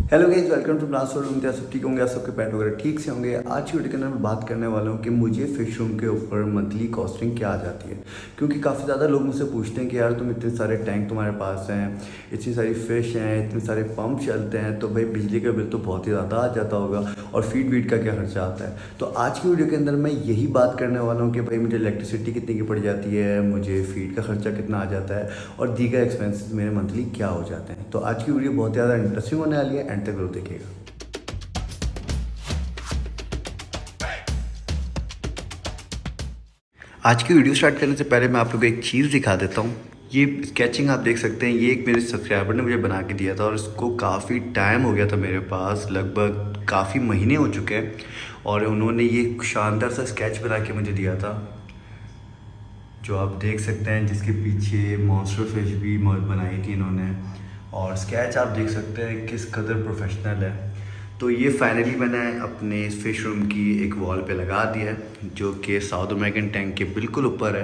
Hello guys, welcome to plants world. उम्मीद है सब ठीक होंगे, आप सबके पेट वगैरह ठीक से होंगे। आज की वीडियो के अंदर मैं बात करने वाला हूँ कि मुझे फिश रूम के ऊपर मंथली कॉस्टिंग क्या आ जाती है। क्योंकि काफ़ी ज़्यादा लोग मुझसे पूछते हैं कि यार तुम इतने सारे टैंक तुम्हारे पास हैं, इतनी सारी फ़िश हैं, इतने सारे पंप चलते हैं, तो भाई बिजली का बिल तो बहुत ही ज़्यादा आ जाता होगा और फीड वीड का क्या खर्चा आता है। तो आज की वीडियो के अंदर मैं यही बात करने वाला हूँ कि भाई मुझे इलेक्ट्रिसिटी कितनी की पड़ जाती है, मुझे फीड का खर्चा कितना आ जाता है और दीगर एक्सपेंसेस मेरे मंथली क्या हो जाते हैं। तो आज की वीडियो बहुत ज़्यादा इंटरेस्टिंग होने वाली है, एंड तक जरूर देखिएगा। आज की वीडियो स्टार्ट करने से पहले मैं आप लोगों को एक चीज़ दिखा देता हूँ। ये स्केचिंग आप देख सकते हैं, ये एक मेरे सब्सक्राइबर ने मुझे बना के दिया था और इसको काफ़ी टाइम हो गया था मेरे पास, लगभग काफ़ी महीने हो चुके हैं। और उन्होंने ये शानदार सा स्केच बना के मुझे दिया था, जो आप देख सकते हैं, जिसके पीछे मॉन्स्टर फिश भी बनाई थी इन्होंने। और स्केच आप देख सकते हैं किस कदर प्रोफेशनल है। तो ये फाइनली मैंने अपने इस फिश रूम की एक वॉल पे लगा दिया है, जो कि साउथ अमेरिकन टैंक के बिल्कुल ऊपर है।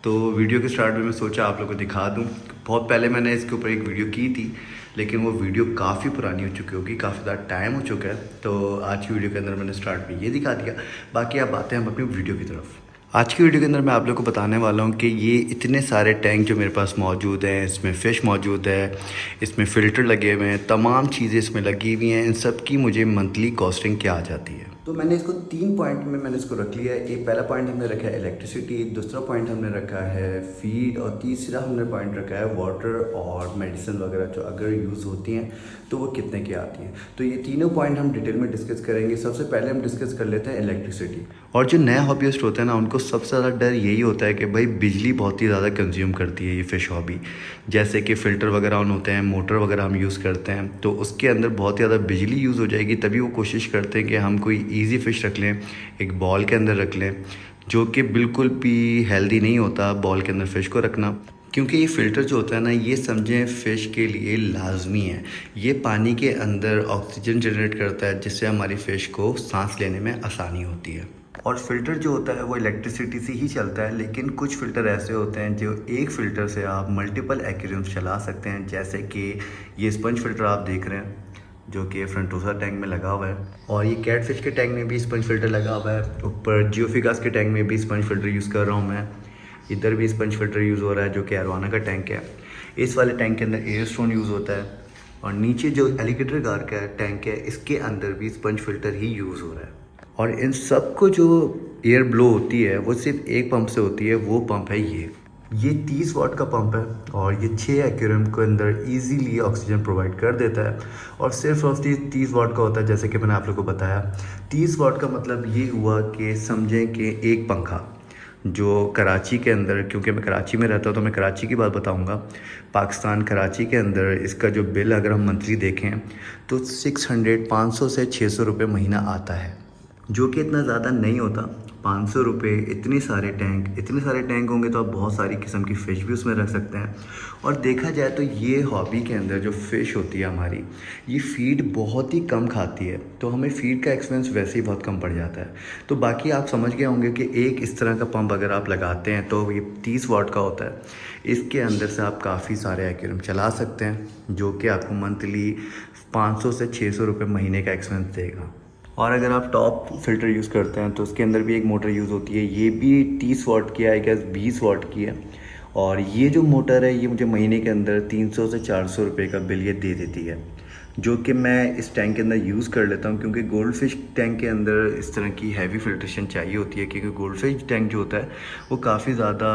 तो वीडियो के स्टार्ट में मैं सोचा आप लोगों को दिखा दूं। बहुत पहले मैंने इसके ऊपर एक वीडियो की थी, लेकिन वो वीडियो काफ़ी पुरानी हो चुकी होगी, काफ़ी ज़्यादा टाइम हो चुका है। तो आज की वीडियो के अंदर मैंने स्टार्ट में ये दिखा दिया। बाकी आप आते हैं हम अपनी वीडियो की तरफ। आज की वीडियो के अंदर मैं आप लोगों को बताने वाला हूँ कि ये इतने सारे टैंक जो मेरे पास मौजूद हैं, इसमें फ़िश मौजूद है, इसमें फ़िल्टर लगे हुए हैं, तमाम चीज़ें इसमें लगी हुई हैं, इन सब की मुझे मंथली कॉस्टिंग क्या आ जाती है। तो मैंने इसको 3 पॉइंट में मैंने इसको रख लिया है। एक पहला पॉइंट हमने रखा है इलेक्ट्रिसिटी, दूसरा पॉइंट हमने रखा है फीड और तीसरा हमने पॉइंट रखा है वाटर और मेडिसिन वगैरह जो अगर यूज़ होती हैं तो वो कितने की आती है। तो ये तीनों पॉइंट हम डिटेल में डिस्कस करेंगे। सबसे पहले हम डिस्कस कर लेते हैं इलेक्ट्रिसिटी। और जो नए हॉबीस्ट होते हैं ना, उनको सबसे ज़्यादा डर यही होता है कि भाई बिजली बहुत ही ज़्यादा कंज्यूम करती है ये फ़िश हॉबी। जैसे कि फ़िल्टर वगैरह ऑन होते हैं, मोटर वगैरह हम यूज़ करते हैं, तो उसके अंदर बहुत ही ज़्यादा बिजली यूज़ हो जाएगी। तभी वो कोशिश करते हैं कि हम कोई ईजी फ़िश रख लें, एक बॉल के अंदर रख लें, जो कि बिल्कुल भी हेल्दी नहीं होता बॉल के अंदर फ़िश को रखना। क्योंकि ये फ़िल्टर जो होता है ना, ये समझें फ़िश के लिए लाजमी है। ये पानी के अंदर ऑक्सीजन जनरेट करता है, जिससे हमारी फ़िश को सांस लेने में आसानी होती है। और फ़िल्टर जो होता है वो इलेक्ट्रिसिटी से ही चलता है, लेकिन कुछ फ़िल्टर ऐसे होते हैं जो एक फ़िल्टर से आप मल्टीपल एक्वेरियम्स चला सकते हैं। जैसे कि ये स्पंज फ़िल्टर आप देख रहे हैं, जो कि फ्रंटोसा टैंक में लगा हुआ है, और ये कैटफिश के टैंक में भी स्पंज फ़िल्टर लगा हुआ है। ऊपर जियोफिकास के टैंक में भी स्पंज फ़िल्टर यूज़ कर रहा हूँ मैं। इधर भी स्पंज फ़िल्टर यूज़ हो रहा है, जो कि अरवाना का टैंक है। इस वाले टैंक के अंदर एयर स्टोन यूज़ होता है, और नीचे जो एलिगेटर गार का टैंक है, इसके अंदर भी स्पंज फ़िल्टर ही यूज़ हो रहा है। और इन सब को जो एयर ब्लो होती है वो सिर्फ एक पंप से होती है, वो पंप है ये 30 वाट का पंप है, और ये 6 एक्वेरियम के अंदर इजीली ऑक्सीजन प्रोवाइड कर देता है। और सिर्फ और सिर्फ 30 वाट का होता है, जैसे कि मैंने आप लोगों को बताया। 30 वाट का मतलब ये हुआ कि समझें कि एक पंखा जो कराची के अंदर, क्योंकि मैं कराची में रहता हूँ तो मैं कराची की बात बताऊँगा। पाकिस्तान कराची के अंदर इसका जो बिल अगर हम मंथली देखें तो 500 से 600 रुपये महीना आता है, जो कि इतना ज़्यादा नहीं होता। 500 रुपये, इतने सारे टैंक होंगे तो आप बहुत सारी किस्म की फ़िश भी उसमें रख सकते हैं। और देखा जाए तो ये हॉबी के अंदर जो फ़िश होती है हमारी, ये फ़ीड बहुत ही कम खाती है, तो हमें फ़ीड का एक्सपेंस वैसे ही बहुत कम पड़ जाता है। तो बाकी आप समझ गए होंगे कि एक इस तरह का पंप अगर आप लगाते हैं तो ये 30 वाट का होता है। इसके अंदर से आप काफ़ी सारे एक्वेरियम चला सकते हैं, जो कि आपको मंथली 500 से 600 रुपये महीने का एक्सपेंस देगा। और अगर आप टॉप फ़िल्टर यूज़ करते हैं तो उसके अंदर भी एक मोटर यूज़ होती है, ये भी 30 वाट की है, आई गेस 20 वाट की है। और ये जो मोटर है ये मुझे महीने के अंदर 300 से 400 रुपये का बिल ये दे देती है, जो कि मैं इस टैंक के अंदर यूज़ कर लेता हूँ। क्योंकि गोल्ड फिश टैंक के अंदर इस तरह की हैवी फिल्ट्रेशन चाहिए होती है, क्योंकि गोल्ड फिश टैंक जो होता है वो काफ़ी ज़्यादा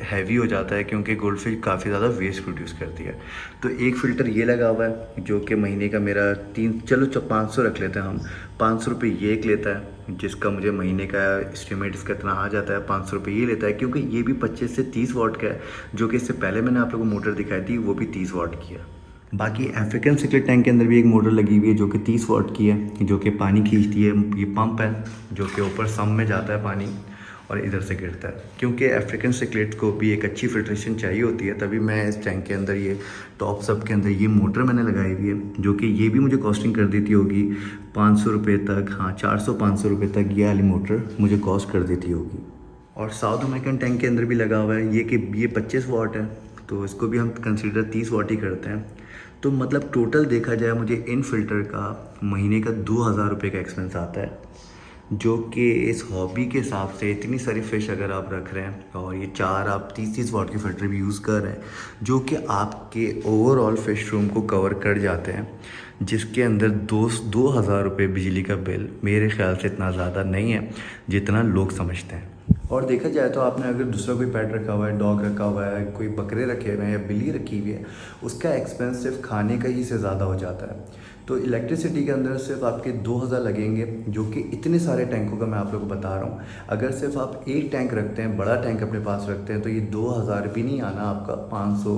हैवी हो जाता है, क्योंकि गोल्ड फिश काफ़ी ज़्यादा वेस्ट प्रोड्यूस करती है। तो एक फ़िल्टर ये लगा हुआ है, जो कि महीने का मेरा 500 रख लेते हैं हम। 500 रुपये ये एक लेता है, जिसका मुझे महीने का एस्टिमेट इसका इतना आ जाता है। 500 रुपये ये लेता है, क्योंकि ये भी 25 से 30 वाट का है, जो कि इससे पहले मैंने आप लोगों को मोटर दिखाई थी, वो भी 30 वाट की है। बाकी अफ्रीकन सिकलेट टैंक के अंदर भी एक मोटर लगी हुई है, जो कि 30 वाट की है, जो कि पानी खींचती है। ये पंप है जो कि ऊपर सम में जाता है पानी और इधर से गिरता है। क्योंकि अफ्रीकन सिकलेट को भी एक अच्छी फिल्ट्रेशन चाहिए होती है, तभी मैं इस टैंक के अंदर ये टॉप सब के अंदर ये मोटर मैंने लगाई हुई है, जो कि ये भी मुझे कॉस्टिंग कर देती होगी 500 रुपये तक। हाँ, 400-500 रुपये तक ये वाली मोटर मुझे कॉस्ट कर देती होगी। और साउथ अमेरिकन टैंक के अंदर भी लगा हुआ है ये, कि ये 25 वाट है, तो इसको भी हम कंसीडर 30 वाट ही करते हैं। तो मतलब टोटल देखा जाए मुझे इन फिल्टर का महीने का 2,000 रुपये का एक्सपेंस आता है, जो कि इस हॉबी के हिसाब से इतनी सारी फ़िश अगर आप रख रहे हैं और ये 4 आप 30-30 वाट के फ़िल्टर भी यूज़ कर रहे हैं, जो कि आपके ओवरऑल फ़िश रूम को कवर कर जाते हैं, जिसके अंदर 2,000 रुपये बिजली का बिल मेरे ख्याल से इतना ज़्यादा नहीं है जितना लोग समझते हैं। और देखा जाए तो आपने अगर दूसरा कोई पेट रखा हुआ है, डॉग रखा हुआ है, कोई बकरे रखे हुए हैं या बिल्ली रखी हुई है, उसका एक्सपेंस सिर्फ खाने का ही से ज़्यादा हो जाता है। तो इलेक्ट्रिसिटी के अंदर सिर्फ आपके 2,000 लगेंगे, जो कि इतने सारे टैंकों का मैं आप लोगों को बता रहा हूँ। अगर सिर्फ आप एक टैंक रखते हैं, बड़ा टैंक अपने पास रखते हैं, तो ये 2,000 भी नहीं आना आपका, 500,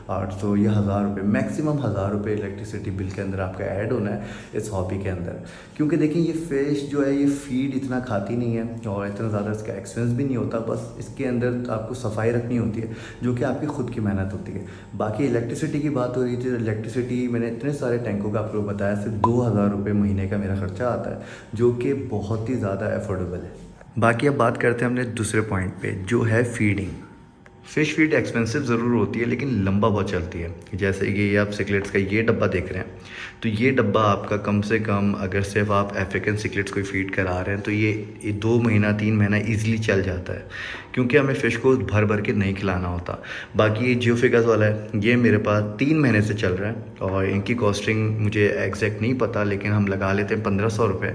800 या 1,000 रुपये, मैक्सिमम 1,000 रुपये इलेक्ट्रिसिटी बिल के अंदर आपका ऐड होना है इस हॉबी के अंदर। क्योंकि देखिए ये फ़िश जो है ये फीड इतना खाती नहीं है और इतना ज़्यादा इसका एक्सपेंस भी नहीं होता, बस इसके अंदर आपको सफाई रखनी होती है, जो कि आपकी ख़ुद की मेहनत होती है। बाकी इलेक्ट्रिसिटी की बात हो रही थी, इलेक्ट्रिसिटी मैंने इतने सारे टैंकों का आपको बताया, सिर्फ 2,000 रुपये महीने का मेरा खर्चा आता है, जो कि बहुत ही ज़्यादा अफोर्डेबल है। बाकी अब बात करते हैं हमने दूसरे पॉइंट पे, जो है फीडिंग। फ़िश फीड एक्सपेंसिव ज़रूर होती है लेकिन लंबा बहुत चलती है। जैसे कि ये आप सिकलेट्स का ये डब्बा देख रहे हैं, तो ये डब्बा आपका कम से कम अगर सिर्फ आप अफ्रीकन सिकलेट्स को फीड करा रहे हैं तो ये 2 महीना 3 महीना ईजिली चल जाता है, क्योंकि हमें फ़िश को भर भर के नहीं खिलाना होता। बाकी ये जियोफिगस वाला है, ये मेरे पास 3 महीने से चल रहा है और इनकी कॉस्टिंग मुझे एग्जैक्ट नहीं पता, लेकिन हम लगा लेते हैं 1,500 रुपये।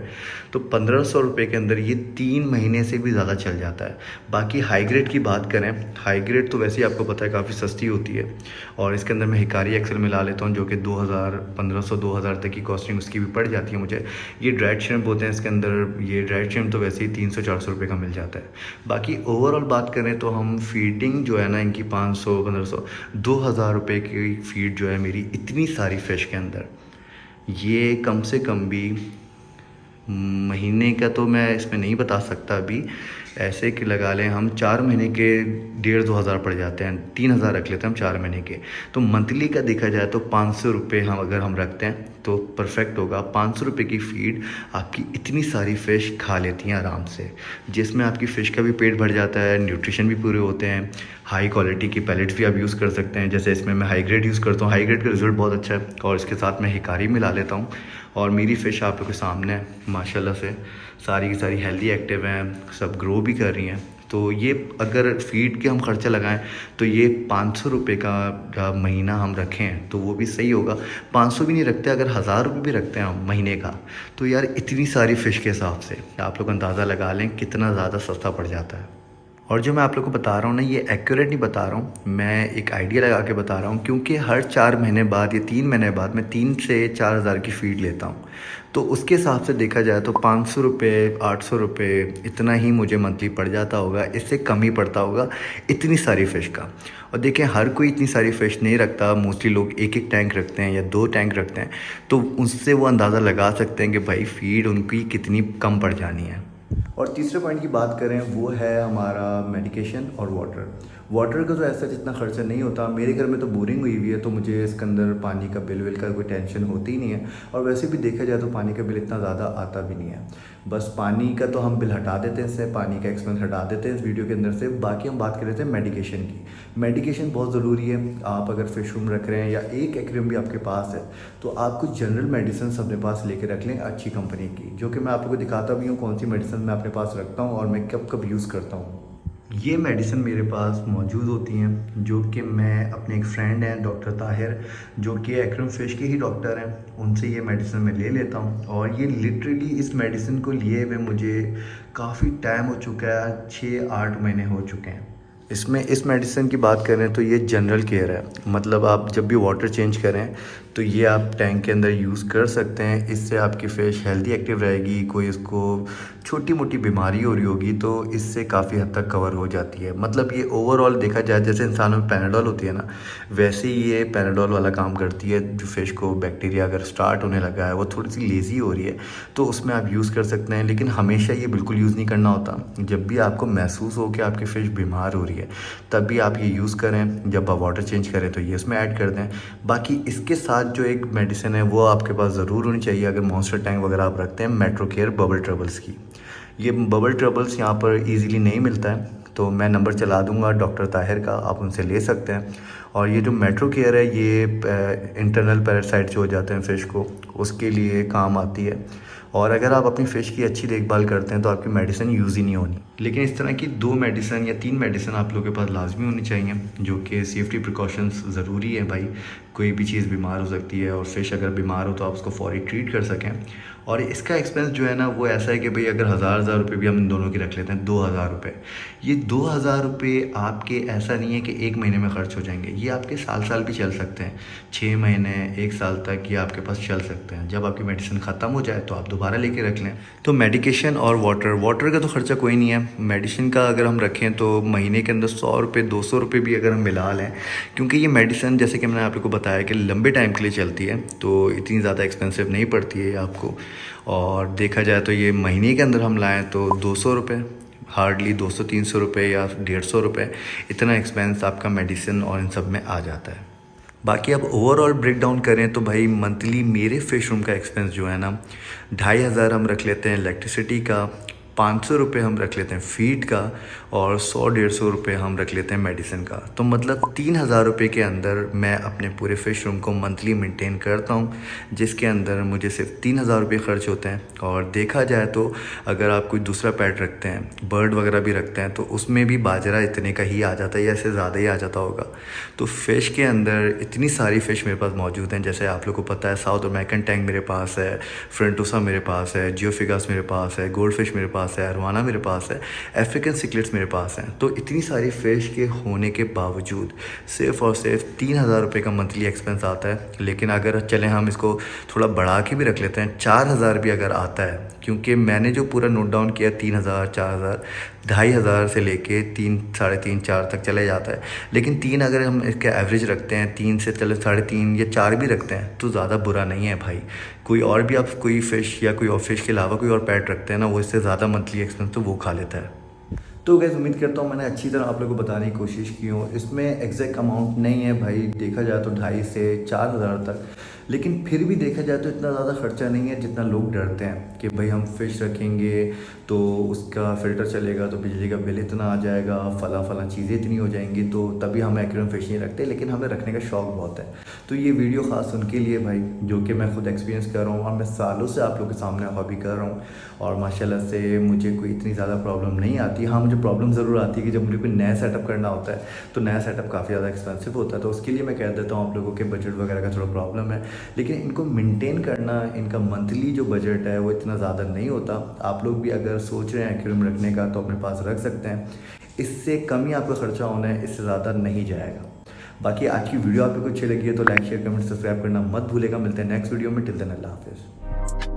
तो 1,500 रुपये के अंदर ये 3 महीने से भी ज़्यादा चल जाता है। बाकी हाई ग्रेड की बात करें, हाई ग्रेड तो वैसे ही आपको पता है काफ़ी सस्ती होती है, और इसके अंदर मैं हिकारी एक्सेल मिला लेता हूँ, जो कि 2,000, 1,500, 2,000 तक की कॉस्टिंग उसकी भी पड़ जाती है मुझे। ये ड्राइड श्रिम्प होते हैं इसके अंदर, ये ड्राइड श्रिम्प तो वैसे ही 300-400 रुपये का मिल जाता है। बाकी ओवरऑल बात करें तो हम फीडिंग जो है ना इनकी 500, 1,500, 2,000 रुपये की फ़ीड जो है मेरी इतनी सारी फ़िश के अंदर, ये कम से कम भी महीने का तो मैं इसमें नहीं बता सकता अभी, ऐसे कि लगा लें हम 4 महीने के 1,500-2 हज़ार पड़ जाते हैं, 3,000 रख लेते हैं हम 4 महीने के। तो मंथली का देखा जाए तो 500 रुपये हम अगर हम रखते हैं तो परफेक्ट होगा। 500 रुपये की फ़ीड आपकी इतनी सारी फ़िश खा लेती हैं आराम से, जिसमें आपकी फ़िश का भी पेट भर जाता है, न्यूट्रिशन भी पूरे होते हैं। हाई क्वालिटी की पैलेट्स भी आप यूज़ कर सकते हैं, जैसे इसमें मैं हाई ग्रेड यूज़ करता हूँ, हाई ग्रेड का रिज़ल्ट बहुत अच्छा है, और इसके साथ मैं हिकारी मिला लेता हूँ। और मेरी फ़िश आप लोग के सामने है, माशाल्लाह से सारी की सारी हेल्दी एक्टिव हैं, सब ग्रो भी कर रही हैं। तो ये अगर फ़ीड के हम ख़र्चा लगाएं तो ये 500 रुपये का महीना हम रखें तो वो भी सही होगा। 500 भी नहीं रखते, अगर 1,000 रुपये भी रखते हैं हम महीने का, तो यार इतनी सारी फ़िश के हिसाब से आप लोग अंदाज़ा लगा लें कितना ज़्यादा सस्ता पड़ जाता है। और जो मैं आप लोग को बता रहा हूँ ना, ये एक्यूरेट नहीं बता रहा हूँ, मैं एक आइडिया लगा के बता रहा हूँ, क्योंकि हर 4 महीने बाद या 3 महीने बाद मैं 3 से 4 हज़ार की फ़ीड लेता हूँ। तो उसके हिसाब से देखा जाए तो 500 रुपये, 800 रुपये इतना ही मुझे मंथली पड़ जाता होगा, इससे कम ही पड़ता होगा इतनी सारी फ़िश का। और देखें हर कोई इतनी सारी फ़िश नहीं रखता, मोस्टली लोग एक एक टैंक रखते हैं या 2 टैंक रखते हैं, तो उससे वो अंदाज़ा लगा सकते हैं कि भाई फ़ीड उनकी कितनी कम पड़ जानी है। और तीसरे पॉइंट की बात करें वो है हमारा मेडिकेशन और वाटर का तो ऐसा जितना खर्चा नहीं होता। मेरे घर में तो बोरिंग हुई हुई है, तो मुझे इसके अंदर पानी का बिल विल का कोई टेंशन होती ही नहीं है, और वैसे भी देखा जाए तो पानी का बिल इतना ज़्यादा आता भी नहीं है। बस पानी का तो हम बिल हटा देते हैं, इससे पानी का एक्सपेंस हटा देते हैं इस वीडियो के अंदर से। बाकी हम बात कर रहे थे मेडिकेशन की। मेडिकेशन बहुत ज़रूरी है। आप अगर फ़िश रूम रख रहे हैं या एक एक्वेरियम भी आपके पास है, तो आप कुछ जनरल मेडिसिन अपने पास लेके रख लें अच्छी कंपनी की, जो कि मैं आपको दिखाता भी हूँ कौन सी मेडिसिन मैं अपने पास रखता हूँ और मैं कब कब यूज़ करता हूँ। ये मेडिसिन मेरे पास मौजूद होती हैं, जो कि मैं अपने एक फ्रेंड हैं डॉक्टर ताहिर, जो कि एक्वेरियम फ़िश के ही डॉक्टर हैं, उनसे ये मेडिसिन मैं ले लेता हूँ। और ये लिटरली इस मेडिसिन को लिए हुए मुझे काफ़ी टाइम हो चुका है, 6-8 महीने हो चुके हैं। इसमें इस मेडिसिन की बात करें तो ये जनरल केयर है, मतलब आप जब भी वाटर चेंज करें तो ये आप टैंक के अंदर यूज़ कर सकते हैं। इससे आपकी फ़िश हेल्दी एक्टिव रहेगी, कोई इसको छोटी मोटी बीमारी हो रही होगी तो इससे काफ़ी हद तक कवर हो जाती है। मतलब ये ओवरऑल देखा जाए जैसे इंसानों में पैराडॉल होती है ना, वैसे ही ये पैराडॉल वाला काम करती है। जो फ़िश को बैक्टीरिया अगर स्टार्ट होने लगा है, वो थोड़ी सी लेज़ी हो रही है, तो उसमें आप यूज़ कर सकते हैं। लेकिन हमेशा ये बिल्कुल यूज़ नहीं करना होता। जब भी आपको महसूस हो कि आपकी फ़िश बीमार हो रही है, तभी आप ये यूज़ करें। जब आप वाटर चेंज करें तो ये इसमें ऐड कर दें। बाकी इसके साथ जो एक मेडिसिन है वो आपके पास ज़रूर होनी चाहिए अगर मॉन्स्टर टैंक वगैरह आप रखते हैं, मेट्रो केयर बबल ट्रबल्स की। ये बबल ट्रबल्स यहाँ पर इजीली नहीं मिलता है, तो मैं नंबर चला दूंगा डॉक्टर ताहिर का, आप उनसे ले सकते हैं। और ये जो मेट्रो केयर है ये इंटरनल पैरासाइट जो हो जाते हैं फ़िश को, उसके लिए काम आती है। और अगर आप अपनी फ़िश की अच्छी देखभाल करते हैं तो आपकी मेडिसिन यूज़ ही नहीं होनी। लेकिन इस तरह की 2 मेडिसिन या 3 मेडिसिन आप लोगों के पास लाजमी होनी चाहिए, जो कि सेफ्टी प्रिकॉशंस ज़रूरी है भाई। कोई भी चीज़ बीमार हो सकती है और फ़िश अगर बीमार हो तो आप उसको फ़ौरी ट्रीट कर सकें। और इसका एक्सपेंस जो है ना वो ऐसा है कि भाई अगर हज़ार रुपये भी हम इन दोनों की रख लेते हैं, 2000 रुपये, ये 2000 रुपये आपके ऐसा नहीं है कि 1 महीने में ख़र्च हो जाएंगे, ये आपके साल भी चल सकते हैं। 6 महीने 1 साल तक ये आपके पास चल सकते हैं। जब आपकी मेडिसिन ख़त्म हो जाए तो आप दोबारा लेके रख लें। तो मेडिकेशन और वाटर का तो ख़र्चा कोई नहीं है। मेडिसिन का अगर हम रखें तो महीने के अंदर 100 रुपये 200 रुपये भी अगर हम मिला लें, क्योंकि ये मेडिसिन जैसे कि मैंने आप लोग को बताया कि लंबे टाइम के लिए चलती है, तो इतनी ज़्यादा एक्सपेंसिव नहीं पड़ती है आपको। और देखा जाए तो ये महीने के अंदर हम लाएँ तो 200 रुपये, हार्डली 200-300 रुपये या 150 रुपये, इतना एक्सपेंस आपका मेडिसिन और इन सब में आ जाता है। बाकी अब ओवरऑल ब्रेक डाउन करें तो भाई मंथली मेरे फ़िश रूम का एक्सपेंस जो है ना, 2500 हम रख लेते हैं इलेक्ट्रिसिटी का, 500 रुपये हम रख लेते हैं फीड का, और 100-150 रुपये हम रख लेते हैं मेडिसिन का। तो मतलब 3000 रुपये के अंदर मैं अपने पूरे फ़िश रूम को मंथली मेंटेन करता हूँ, जिसके अंदर मुझे सिर्फ 3000 रुपये खर्च होते हैं। और देखा जाए तो अगर आप कोई दूसरा पेट रखते हैं, बर्ड वगैरह भी रखते हैं, तो उसमें भी बाजरा इतने का ही आ जाता है या इससे ज़्यादा ही आ जाता होगा। तो फ़िश के अंदर इतनी सारी फ़िश मेरे पास मौजूद हैं, जैसे आप लोग को पता है साउथ अमेरिकन टैंक मेरे पास है, फ्रंटोसा मेरे पास है, जियोफिगास मेरे पास है, गोल्ड फिश मेरे पास है, अरवाना मेरे पास है, अफ्रीकन सिकलेट्स मेरे पास हैं। तो इतनी सारी फ़िश के होने के बावजूद सिर्फ़ और सिर्फ 3000 रुपये का मंथली एक्सपेंस आता है। लेकिन अगर चलें हम इसको थोड़ा बढ़ा के भी रख लेते हैं, 4000 भी अगर आता है, क्योंकि मैंने जो पूरा नोट डाउन किया 3000, 4000, 2500 से लेके 3, साढ़े 3, 4 तक चले जाता है। लेकिन 3 अगर हम इसके एवरेज रखते हैं, 3 से चले 3.5 या 4 भी रखते हैं तो ज़्यादा बुरा नहीं है भाई। कोई और भी आप कोई फ़िश या कोई और फ़िश के अलावा कोई और पेट रखते हैं ना, वो इससे ज़्यादा मंथली एक्सपेंस तो वो खा लेता है। तो गैस उम्मीद करता हूँ मैंने अच्छी तरह आप लोगों को बताने की कोशिश की हो। इसमें एग्जैक्ट अमाउंट नहीं है भाई, देखा जाए तो 2,500 से 4,000 तक, लेकिन फिर भी देखा जाए तो इतना ज़्यादा खर्चा नहीं है जितना लोग डरते हैं कि भाई हम फ़िश रखेंगे तो उसका फ़िल्टर चलेगा तो बिजली का बिल इतना आ जाएगा, फला चीज़ें इतनी हो जाएंगी, तो तभी हम एक्वेरियम फ़िश नहीं रखते। लेकिन हमें रखने का शौक़ बहुत है। तो ये वीडियो ख़ास उनके लिए भाई जो कि मैं खुद एक्सपीरियंस कर रहा हूँ और मैं सालों से आप लोगों के सामने हॉबी कर रहा हूँ, और माशाल्लाह से मुझे कोई इतनी ज़्यादा प्रॉब्लम नहीं आती। हाँ, मुझे प्रॉब्लम ज़रूर आती है कि जब मुझे कोई नया सेटअप करना होता है तो नया सेटअप काफ़ी ज़्यादा एक्सपेंसिव होता है, तो उसके लिए मैं कह देता हूँ आप लोगों के बजट वगैरह का थोड़ा प्रॉब्लम है। लेकिन इनको मेंटेन करना, इनका मंथली जो बजट है वो इतना ज़्यादा नहीं होता। आप लोग भी अगर सोच रहे हैं एक्वेरियम रखने का तो अपने पास रख सकते हैं, इससे कम ही आपका खर्चा होना है, इससे ज़्यादा नहीं जाएगा। बाकी आज की वीडियो आपको अच्छी लगी है तो लाइक शेयर कमेंट सब्सक्राइब करना मत भूलेगा। मिलते हैं नेक्स्ट वीडियो में, टिल देन अल्लाह हाफिज़।